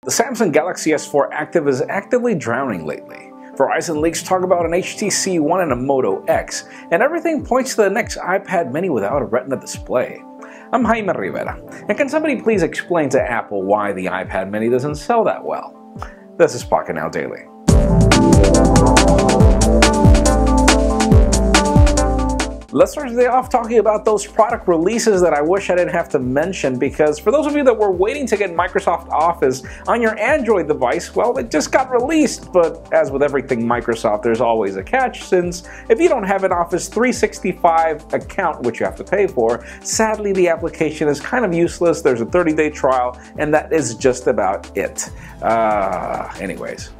The Samsung Galaxy S4 Active is actively drowning lately. Verizon leaks talk about an HTC One and a Moto X, and everything points to the next iPad mini without a Retina display. I'm Jaime Rivera, and can somebody please explain to Apple why the iPad mini doesn't sell that well? This is Pocketnow Daily. Let's start today off talking about those product releases that I wish I didn't have to mention, because for those of you that were waiting to get Microsoft Office on your Android device, well, it just got released. But as with everything Microsoft, there's always a catch, since if you don't have an Office 365 account, which you have to pay for, sadly the application is kind of useless. There's a 30-day trial, and that is just about it. Anyways.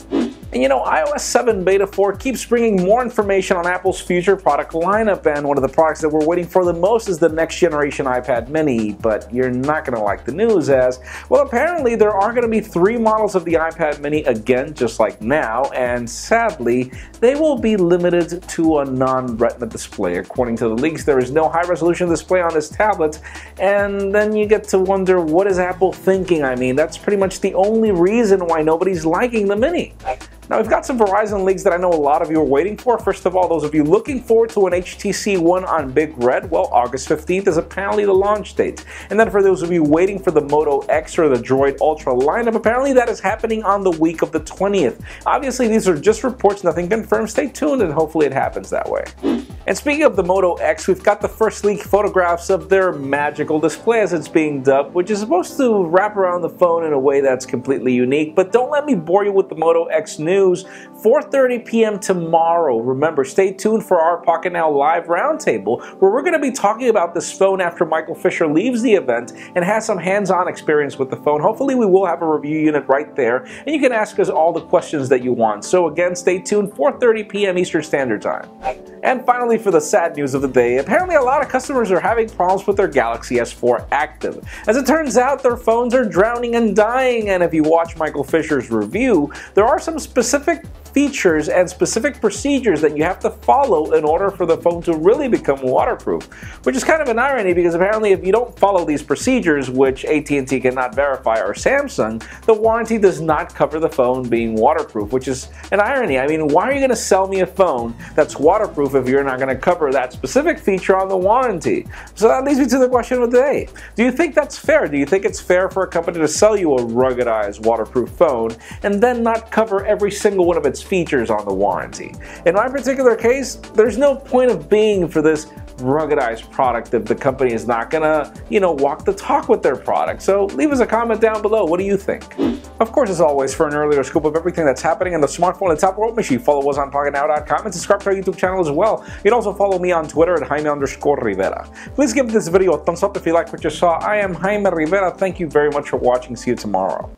And you know, iOS 7 Beta 4 keeps bringing more information on Apple's future product lineup, and one of the products that we're waiting for the most is the next generation iPad mini. But you're not going to like the news, as, well, apparently there are going to be 3 models of the iPad mini again, just like now, and sadly, they will be limited to a non-Retina display. According to the leaks, there is no high-resolution display on this tablet, and then you get to wonder, what is Apple thinking? I mean, that's pretty much the only reason why nobody's liking the mini. Now, we've got some Verizon leaks that I know a lot of you are waiting for. First of all, those of you looking forward to an HTC One on Big Red, well, August 15th is apparently the launch date. And then for those of you waiting for the Moto X or the Droid Ultra lineup, apparently that is happening on the week of the 20th. Obviously, these are just reports, nothing confirmed. Stay tuned, and hopefully it happens that way. And speaking of the Moto X, we've got the first leaked photographs of their magical display, as it's being dubbed, which is supposed to wrap around the phone in a way that's completely unique. But don't let me bore you with the Moto X news. 4:30 p.m. tomorrow. Remember, stay tuned for our Pocketnow Live Roundtable, where we're going to be talking about this phone after Michael Fisher leaves the event and has some hands-on experience with the phone. Hopefully, we will have a review unit right there, and you can ask us all the questions that you want. So again, stay tuned, 4:30 p.m. Eastern Standard Time. And finally, for the sad news of the day, apparently a lot of customers are having problems with their Galaxy S4 Active. As it turns out, their phones are drowning and dying, and if you watch Michael Fisher's review, there are some specific features and specific procedures that you have to follow in order for the phone to really become waterproof, which is kind of an irony, because apparently if you don't follow these procedures, which AT&T cannot verify, or Samsung, the warranty does not cover the phone being waterproof, which is an irony. I mean, why are you going to sell me a phone that's waterproof if you're not going to cover that specific feature on the warranty? So that leads me to the question of the day. Do you think that's fair? Do you think it's fair for a company to sell you a ruggedized waterproof phone and then not cover every single one of its features on the warranty? In my particular case, there's no point of being for this ruggedized product if the company is not gonna, walk the talk with their product. So leave us a comment down below. What do you think? Of course, as always, for an earlier scoop of everything that's happening in the smartphone and tablet world, make sure you follow us on Pocketnow.com and subscribe to our YouTube channel as well. You can also follow me on Twitter at Jaime_Rivera. Please give this video a thumbs up if you like what you saw. I am Jaime Rivera. Thank you very much for watching. See you tomorrow.